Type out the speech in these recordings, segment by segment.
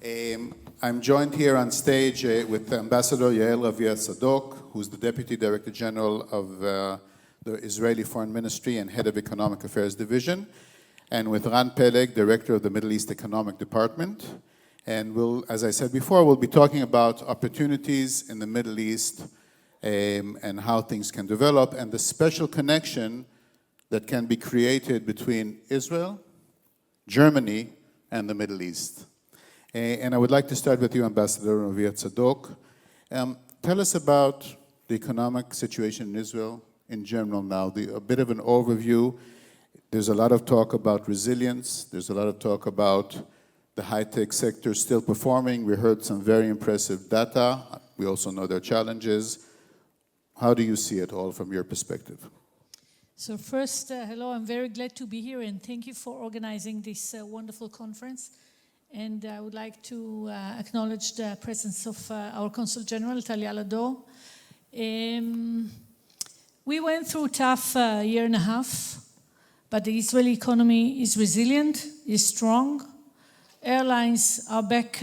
I'm joined here on stage with Ambassador Yael Ravia-Zadok, who's the Deputy Director General of the Israeli Foreign Ministry and Head of Economic Affairs Division, and with Peleg, Director of the Middle East Economic Department. And as I said before, we'll be talking about opportunities in the Middle East and how things can develop, and the special connection that can be created between Israel, Germany, and the Middle East. And I would like to start with you, Ambassador Ravia-Zadok. Tell us about the economic situation in Israel in general now, a bit of an overview. There's a lot of talk about resilience. There's a lot of talk about the high-tech sector still performing. We heard some very impressive data. We also know there are challenges. How do you see it all from your perspective? So first, hello, I'm very glad to be here, and thank you for organizing this wonderful conference. And I would like to acknowledge the presence of our Consul General, Talia Lado. We went through a tough year and a half, but the Israeli economy is resilient, is strong. Airlines are back,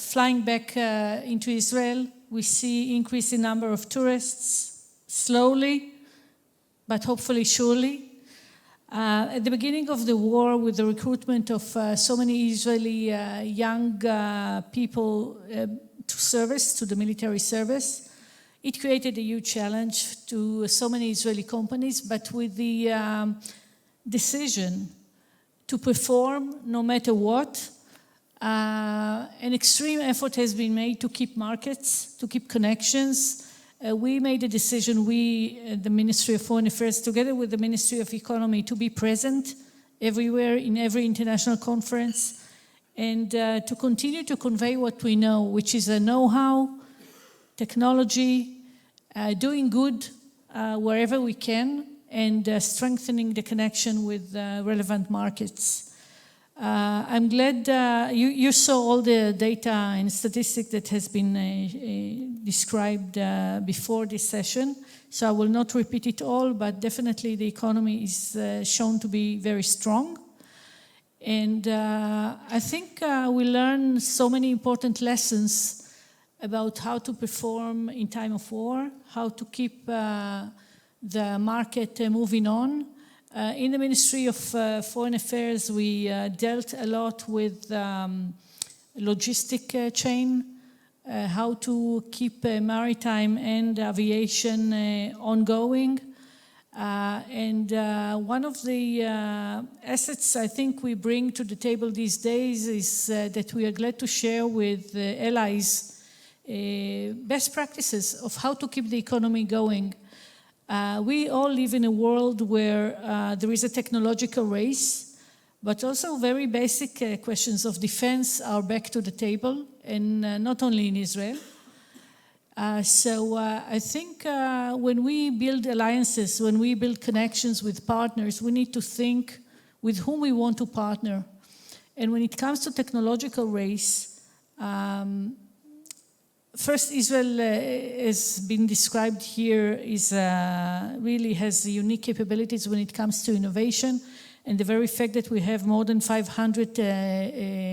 flying back into Israel. We see increase in number of tourists, slowly, but hopefully surely. At the beginning of the war, with the recruitment of so many Israeli young people to the military service, it created a huge challenge to so many Israeli companies, but with the decision to perform no matter what, an extreme effort has been made to keep markets, to keep connections. We made a decision, the Ministry of Foreign Affairs, together with the Ministry of Economy, to be present everywhere in every international conference and to continue to convey what we know, which is a know-how, technology, doing good wherever we can, and strengthening the connection with relevant markets. I'm glad you saw all the data and statistics that has been described before this session, so I will not repeat it all, but definitely the economy is shown to be very strong. And I think we learn so many important lessons about how to perform in time of war, how to keep the market moving on. In the Ministry of Foreign Affairs, we dealt a lot with logistic chain, how to keep maritime and aviation ongoing. And one of the assets I think we bring to the table these days is that we are glad to share with allies best practices of how to keep the economy going. We all live in a world where there is a technological race, but also very basic questions of defense are back to the table, and not only in Israel. So I think when we build alliances, when we build connections with partners, we need to think with whom we want to partner. And when it comes to technological race, first, Israel has been described here really has unique capabilities when it comes to innovation, and the very fact that we have more than 500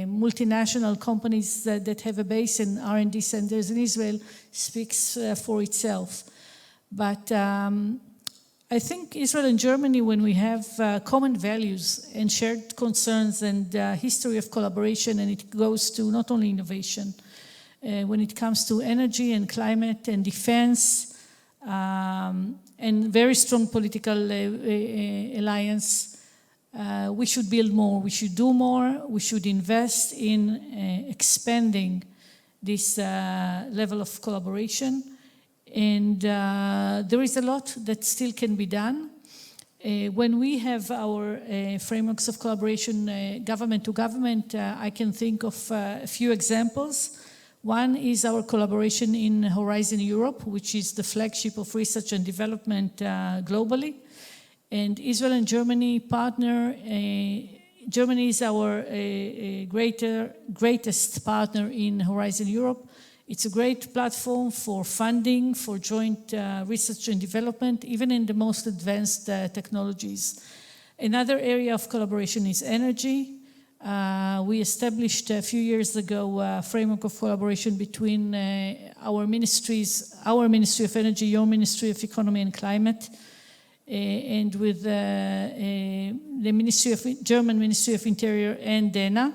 multinational companies that have a base in R&D centers in Israel speaks for itself. But I think Israel and Germany, when we have common values and shared concerns and history of collaboration, and it goes to not only innovation, when it comes to energy and climate and defense, and very strong political alliance, we should build more, we should do more, we should invest in expanding this level of collaboration. And there is a lot that still can be done. When we have our frameworks of collaboration, government to government, I can think of a few examples. One is our collaboration in Horizon Europe, which is the flagship of research and development globally. And Israel and Germany partner. Germany is our greatest partner in Horizon Europe. It's a great platform for funding, for joint research and development, even in the most advanced technologies. Another area of collaboration is energy. We established a few years ago a framework of collaboration between our ministries, our Ministry of Energy, your Ministry of Economy and Climate, and with the German Ministry of Interior and DENA.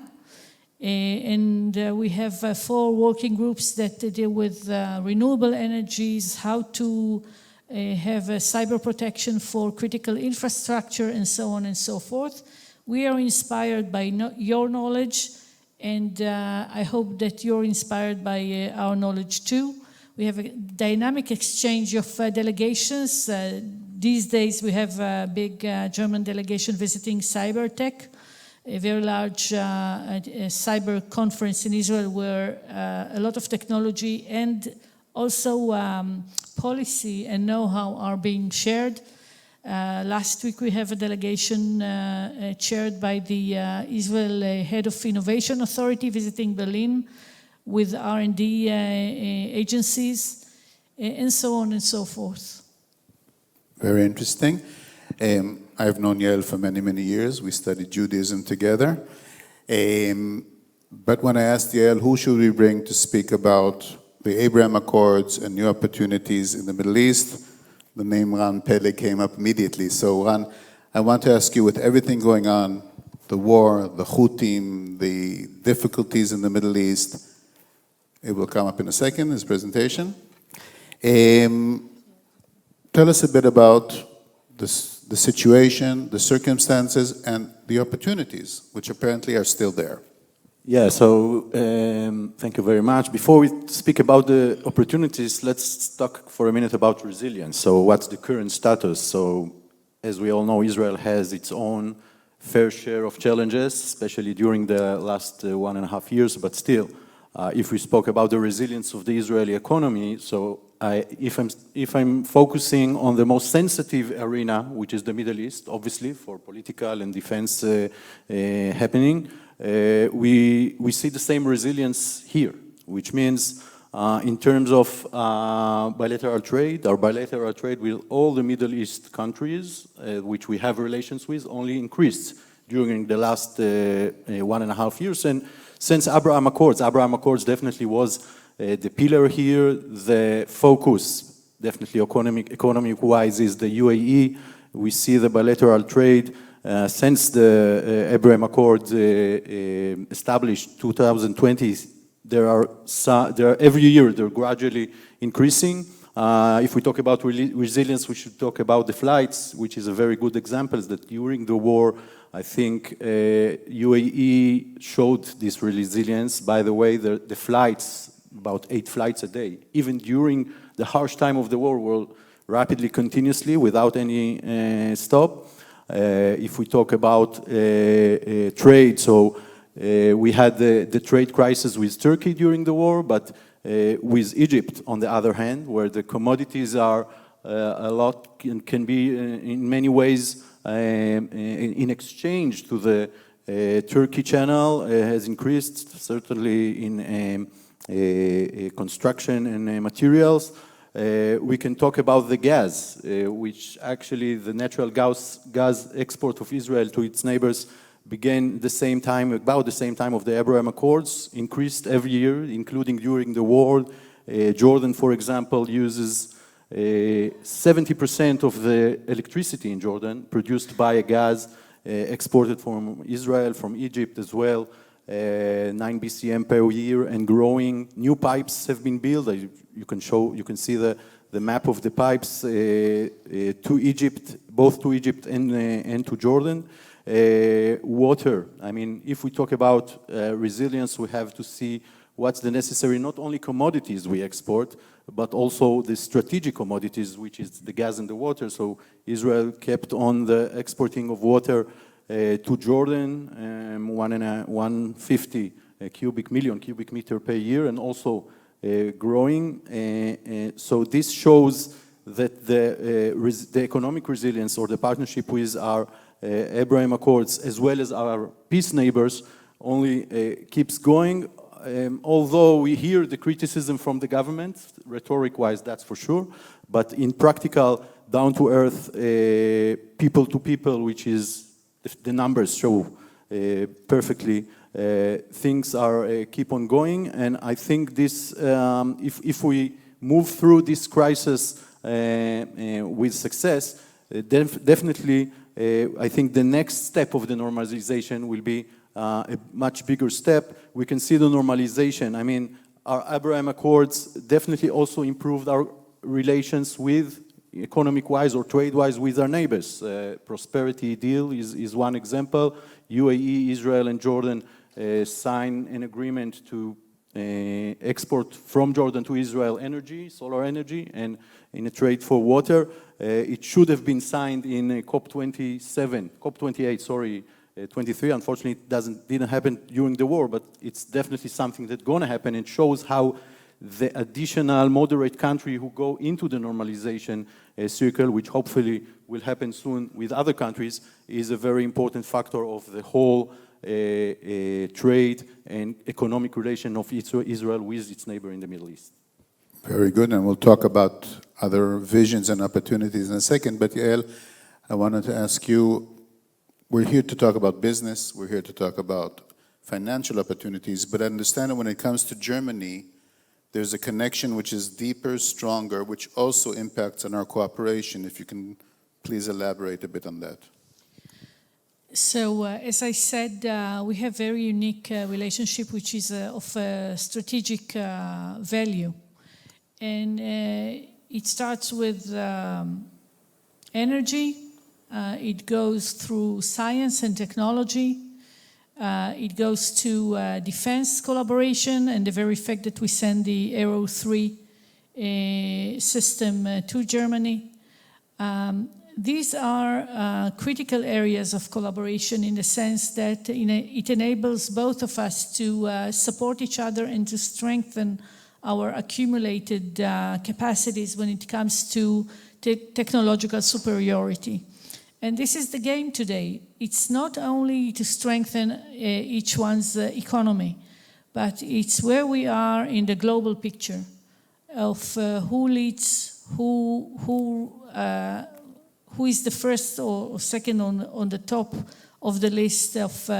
We have 4 working groups that deal with renewable energies, how to have cyber protection for critical infrastructure, and so on and so forth. We are inspired by your knowledge, and I hope that you're inspired by our knowledge too. We have a dynamic exchange of delegations. These days we have a big German delegation visiting CyberTech, a very large cyber conference in Israel where a lot of technology and also policy and know-how are being shared. Last week we have a delegation chaired by the Israel Head of Innovation Authority visiting Berlin with R&D agencies, and so on and so forth. Very interesting. I've known Yael for many, many years. We studied Judaism together. But when I asked Yael, who should we bring to speak about the Abraham Accords and new opportunities in the Middle East, the name Ran Peleg came up immediately. So Ran, I want to ask you, with everything going on, the war, the Houthim, the difficulties in the Middle East, it will come up in a second, his presentation. Tell us a bit about the situation, the circumstances, and the opportunities, which apparently are still there. Yeah, so thank you very much. Before we speak about the opportunities, let's talk for a minute about resilience. So what's the current status? So as we all know, Israel has its own fair share of challenges, especially during the last 1.5 years, but still, if we spoke about the resilience of the Israeli economy, so if I'm focusing on the most sensitive arena, which is the Middle East, obviously, for political and defense happening, we see the same resilience here, which means in terms of bilateral trade, our bilateral trade with all the Middle East countries, which we have relations with, only increased during the last 1.5 years. And since Abraham Accords definitely was the pillar here, the focus, definitely economic-wise, is the UAE. We see the bilateral trade since the Abraham Accords established 2020. There are every year they're gradually increasing. If we talk about resilience, we should talk about the flights, which is a very good example. That during the war, I think UAE showed this resilience. By the way, the flights, about 8 flights a day, even during the harsh time of the war, were rapidly, continuously, without any stop. If we talk about trade, so we had the trade crisis with Turkey during the war, but with Egypt, on the other hand, where the commodities are a lot, can be in many ways in exchange to the Turkey channel, has increased, certainly in construction and materials. We can talk about the gas, which actually the natural gas export of Israel to its neighbors began the same time, about the same time of the Abraham Accords, increased every year, including during the war. Jordan, for example, uses 70% of the electricity in Jordan produced by a gas exported from Israel, from Egypt as well, 9 BCM per year and growing. New pipes have been built. You can see the map of the pipes to Egypt, both to Egypt and to Jordan. Water. I mean, if we talk about resilience, we have to see what's the necessary, not only commodities we export, but also the strategic commodities, which is the gas and the water. So Israel kept on the exporting of water to Jordan, 150 million cubic meter per year, and also growing. So this shows that the economic resilience or the partnership with our Abraham Accords, as well as our peace neighbors, only keeps going. Although we hear the criticism from the government, rhetoric-wise, that's for sure, but in practical, down-to-earth, people-to-people, which is the numbers show, perfectly. Things are keep on going, and I think this, if we move through this crisis with success, definitely, I think the next step of the normalization will be a much bigger step. We can see the normalization. I mean, our Abraham Accords definitely also improved our relations with, economic-wise or trade-wise, with our neighbors. Prosperity deal is one example. UAE, Israel, and Jordan signed an agreement to export from Jordan to Israel energy, solar energy, and in a trade for water. It should have been signed in COP28, sorry, 23. Unfortunately, it didn't happen during the war, but it's definitely something that's going to happen, and shows how the additional moderate country who go into the normalization circle, which hopefully will happen soon with other countries, is a very important factor of the whole trade and economic relation of Israel with its neighbor in the Middle East. Very good, and we'll talk about other visions and opportunities in a second. But Yael, I wanted to ask you, we're here to talk about business, we're here to talk about financial opportunities, but I understand that when it comes to Germany, there's a connection which is deeper, stronger, which also impacts on our cooperation. If you can please elaborate a bit on that. So, as I said, we have very unique relationship, which is of strategic value. And it starts with energy, it goes through science and technology, it goes to defense collaboration, and the very fact that we send the Arrow 3 system to Germany. These are critical areas of collaboration in the sense that it enables both of us to support each other and to strengthen our accumulated capacities when it comes to technological superiority. And this is the game today. It's not only to strengthen each one's economy, but it's where we are in the global picture of who leads, who is the first or second on the top of the list of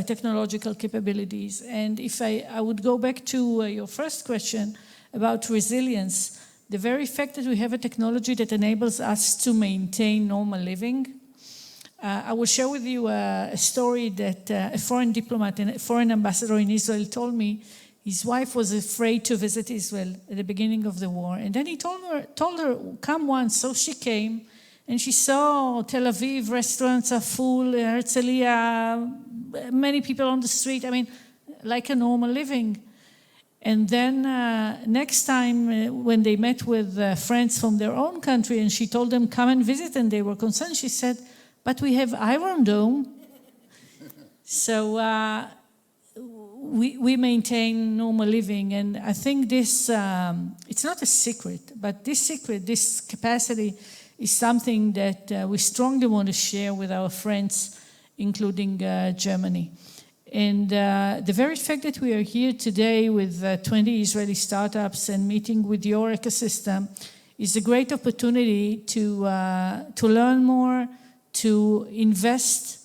technological capabilities. And if I would go back to your first question about resilience, the very fact that we have a technology that enables us to maintain normal living. I will share with you a story that a foreign diplomat and a foreign ambassador in Israel told me. His wife was afraid to visit Israel at the beginning of the war. And then he told her, come once. So she came, and she saw Tel Aviv, restaurants are full, Herzliya, many people on the street. I mean, like a normal living. And then next time when they met with friends from their own country, and she told them, come and visit, and they were concerned, she said, but we have Iron Dome. So we maintain normal living, and I think this, it's not a secret, but this capacity is something that we strongly want to share with our friends, including Germany. And the very fact that we are here today with 20 Israeli startups and meeting with your ecosystem is a great opportunity to learn more, to invest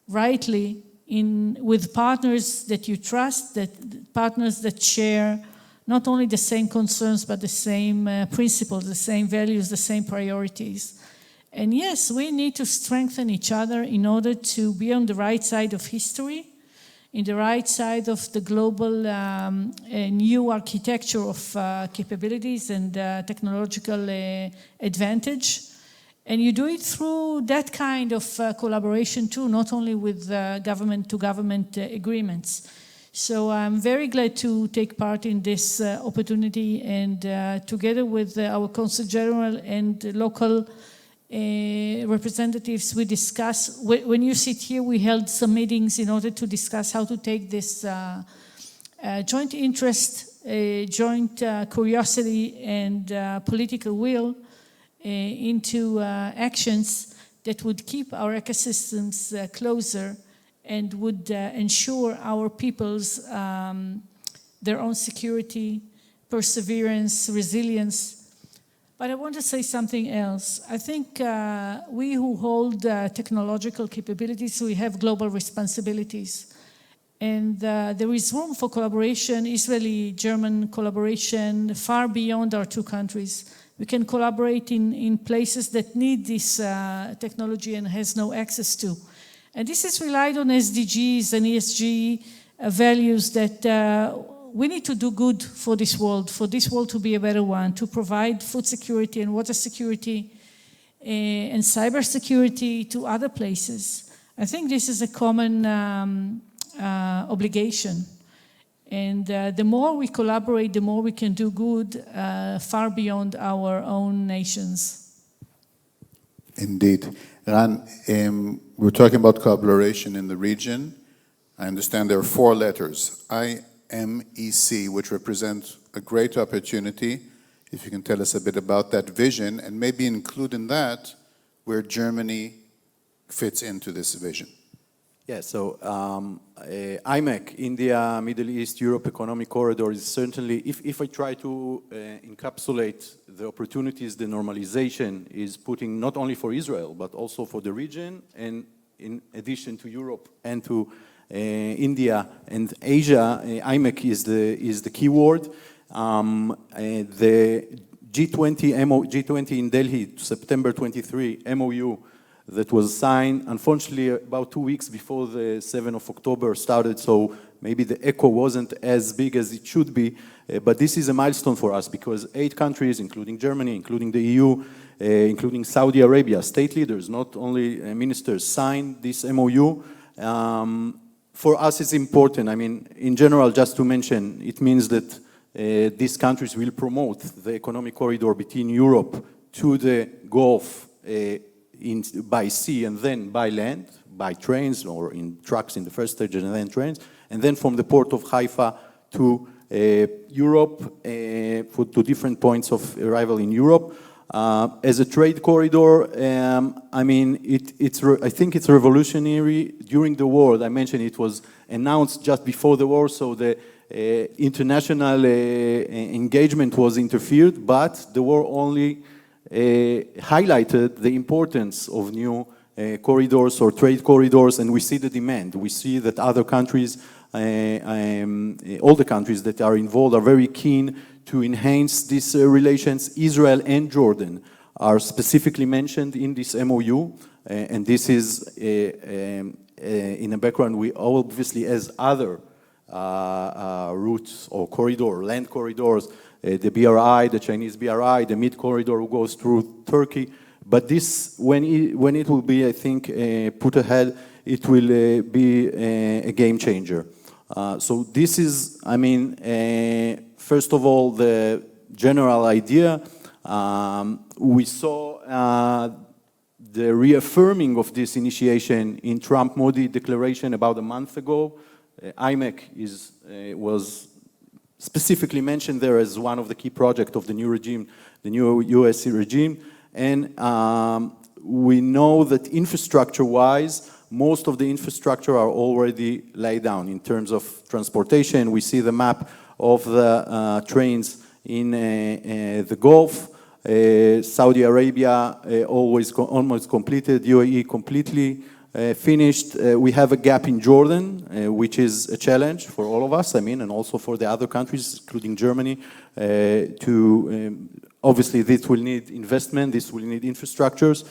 rightly with partners that you trust, partners that share not only the same concerns, but the same principles, the same values, the same priorities. And yes, we need to strengthen each other in order to be on the right side of history, in the right side of the global new architecture of capabilities and technological advantage. And you do it through that kind of collaboration too, not only with government-to-government agreements. So I'm very glad to take part in this opportunity, and together with our Consul General and local representatives, we discuss. When you sit here, we held some meetings in order to discuss how to take this joint interest, joint curiosity, and political will into actions that would keep our ecosystems closer and would ensure our people's their own security, perseverance, resilience. But I want to say something else. I think we who hold technological capabilities, we have global responsibilities. And there is room for collaboration, Israeli-German collaboration, far beyond our two countries. We can collaborate in places that need this technology and has no access to. And this is relied on SDGs and ESG values that we need to do good for this world to be a better one, to provide food security and water security and cyber security to other places. I think this is a common obligation. And the more we collaborate, the more we can do good far beyond our own nations. Indeed. Ran, we're talking about collaboration in the region. I understand there are 4 letters, IMEC, which represent a great opportunity. If you can tell us a bit about that vision and maybe include in that where Germany fits into this vision. Yeah, so IMEC, India, Middle East, Europe Economic Corridor is certainly, if I try to encapsulate the opportunities, the normalization is putting not only for Israel, but also for the region, and in addition to Europe and to India and Asia, IMEC is the key word. The G20 in Delhi, September 23, MOU, that was signed, unfortunately, about 2 weeks before the 7th of October started, so maybe the echo wasn't as big as it should be, but this is a milestone for us because 8 countries, including Germany, including the EU, including Saudi Arabia, state leaders, not only ministers, signed this MOU. For us, it's important. I mean, in general, just to mention, it means that these countries will promote the economic corridor between Europe to the Gulf by sea and then by land, by trains or in trucks in the first stage and then trains, and then from the port of Haifa to Europe, to different points of arrival in Europe. As a trade corridor, I mean, I think it's revolutionary. During the war, I mentioned it was announced just before the war, so the international engagement was interfered, but the war only highlighted the importance of new corridors or trade corridors, and we see the demand. We see that other countries, all the countries that are involved are very keen to enhance these relations. Israel and Jordan are specifically mentioned in this MOU, and this is in a background we obviously as other routes or land corridors, the BRI, the Chinese BRI, the mid corridor who goes through Turkey. But this, when it will be, I think, put ahead, it will be a game changer. So this is, I mean, first of all, the general idea. We saw the reaffirming of this initiation in Trump-Modi declaration about a month ago. IMEC was specifically mentioned there as one of the key projects of the new regime, the new US regime. And we know that infrastructure-wise, most of the infrastructure are already laid down in terms of transportation. We see the map of the trains in the Gulf. Saudi Arabia almost completed, UAE completely finished. We have a gap in Jordan, which is a challenge for all of us, I mean, and also for the other countries, including Germany, obviously this will need investment, this will need infrastructures,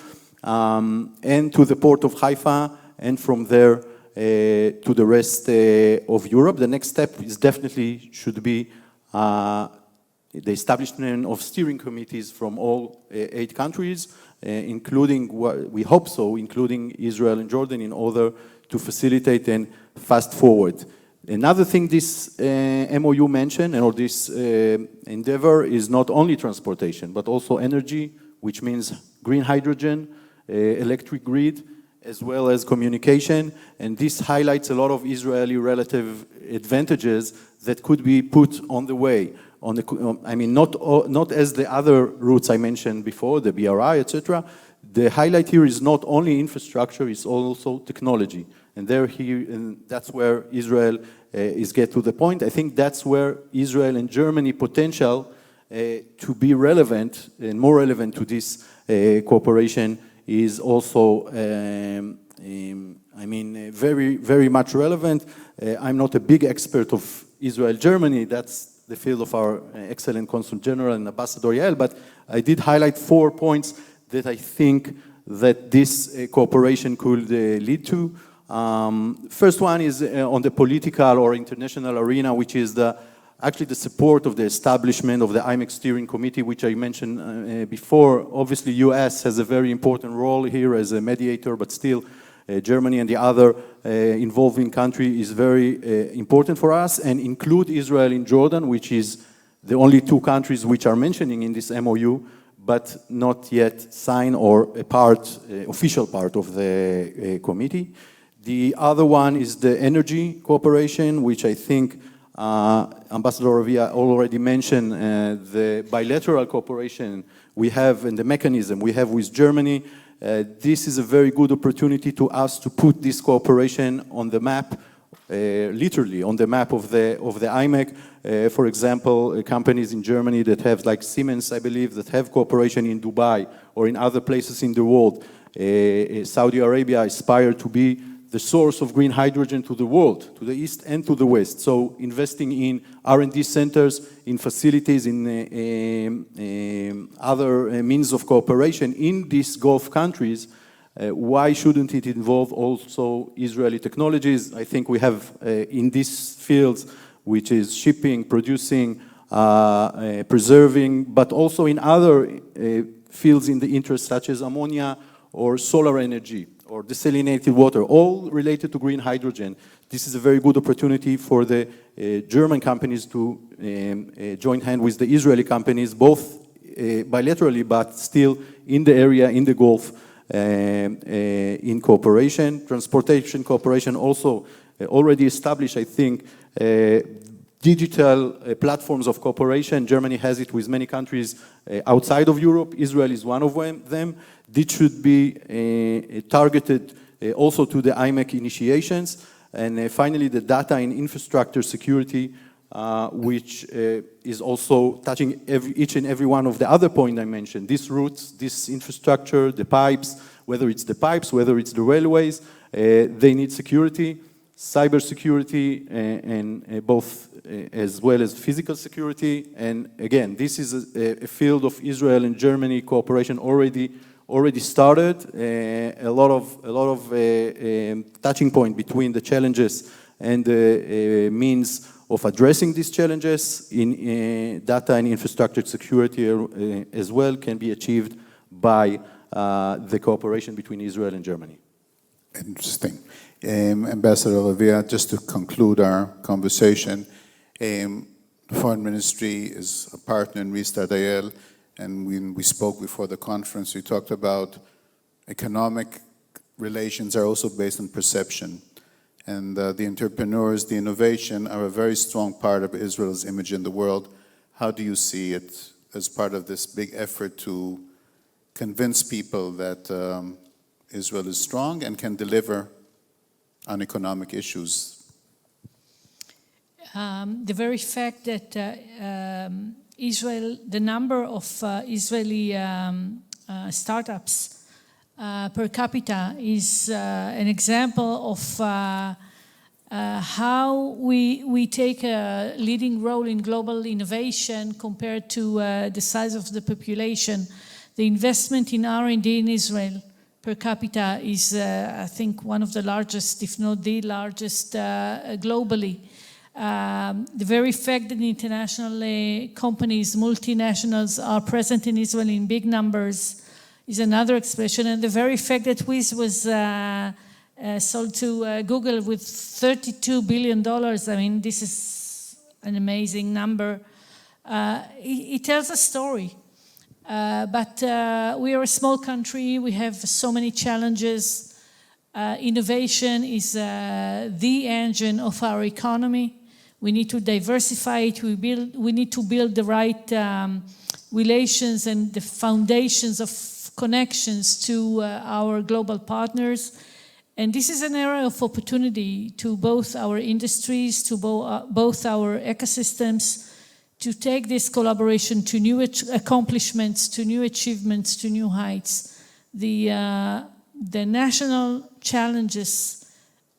and to the port of Haifa, and from there to the rest of Europe. The next step is definitely should be the establishment of steering committees from all 8 countries, including, we hope so, including Israel and Jordan, in order to facilitate and fast forward. Another thing this MOU mentioned, or this endeavor, is not only transportation, but also energy, which means green hydrogen, electric grid, as well as communication. And this highlights a lot of Israeli relative advantages that could be put on the way. I mean, not as the other routes I mentioned before, the BRI, etc. The highlight here is not only infrastructure, it's also technology. And that's where Israel is get to the point. I think that's where Israel and Germany potential to be relevant and more relevant to this cooperation is also, very, very much relevant. I'm not a big expert of Israel-Germany. That's the field of our excellent Consul General and Ambassador Yael, but I did highlight 4 points that I think that this cooperation could lead to. First one is on the political or international arena, which is actually the support of the establishment of the IMEC Steering Committee, which I mentioned before. Obviously, US has a very important role here as a mediator, but still Germany and the other involving country is very important for us, and include Israel and Jordan, which is the only 2 countries which are mentioning in this MOU, but not yet signed or a part, official part of the committee. The other one is the energy cooperation, which I think Ambassador Ravia already mentioned, the bilateral cooperation we have and the mechanism we have with Germany. This is a very good opportunity to us to put this cooperation on the map, literally on the map of the IMEC. For example, companies in Germany that have, like Siemens, I believe, that have cooperation in Dubai or in other places in the world. Saudi Arabia aspire to be the source of green hydrogen to the world, to the east and to the west. So investing in R&D centers, in facilities, in other means of cooperation in these Gulf countries, why shouldn't it involve also Israeli technologies? I think we have in these fields, which is shipping, producing, preserving, but also in other fields in the interest such as ammonia or solar energy, or desalinated water, all related to green hydrogen. This is a very good opportunity for the German companies to join hand with the Israeli companies, both bilaterally, but still in the area, in the Gulf, in cooperation. Transportation cooperation also already established, I think, digital platforms of cooperation. Germany has it with many countries outside of Europe. Israel is one of them. This should be targeted also to the IMEC initiations. And finally, the data and infrastructure security, which is also touching each and every one of the other points I mentioned. These routes, this infrastructure, the pipes, whether it's the pipes, whether it's the railways, they need security, cyber security, and both as well as physical security. And again, this is a field of Israel and Germany cooperation already started. A lot of touching point between the challenges and the means of addressing these challenges in data and infrastructure security as well can be achieved by the cooperation between Israel and Germany. Interesting. Ambassador Ravia, just to conclude our conversation, the Foreign Ministry is a partner in Restart Yael, and when we spoke before the conference, we talked about economic relations are also based on perception. And the entrepreneurs, the innovation are a very strong part of Israel's image in the world. How do you see it as part of this big effort to convince people that Israel is strong and can deliver on economic issues? The very fact that Israel, the number of Israeli startups per capita is an example of how we take a leading role in global innovation compared to the size of the population. The investment in R&D in Israel per capita is, I think, one of the largest, if not the largest, globally. The very fact that international companies, multinationals, are present in Israel in big numbers is another expression. And the very fact that Wiz was sold to Google with $32 billion, I mean, this is an amazing number. It tells a story. But we are a small country. We have so many challenges. Innovation is the engine of our economy. We need to diversify it. We need to build the right relations and the foundations of connections to our global partners. And this is an area of opportunity to both our industries, to both our ecosystems, to take this collaboration to new accomplishments, to new achievements, to new heights. The national challenges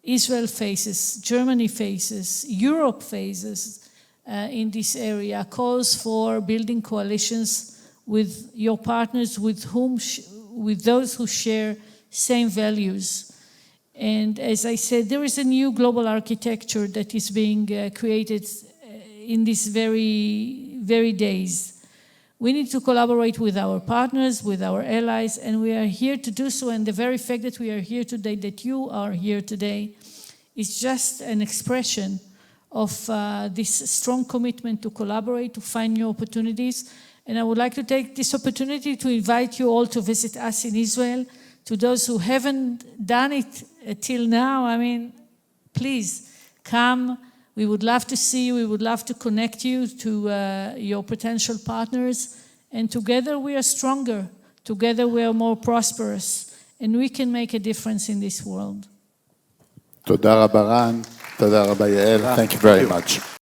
Israel faces, Germany faces, Europe faces in this area calls for building coalitions with your partners, with those who share same values. And as I said, there is a new global architecture that is being created in these very days. We need to collaborate with our partners, with our allies, and we are here to do so. And the very fact that we are here today, that you are here today, is just an expression of this strong commitment to collaborate, to find new opportunities. And I would like to take this opportunity to invite you all to visit us in Israel. To those who haven't done it till now, I mean, please come. We would love to see you. We would love to connect you to your potential partners. And together we are stronger. Together we are more prosperous. And we can make a difference in this world. תודה רבה רן, תודה רבה יעל. Thank you very much.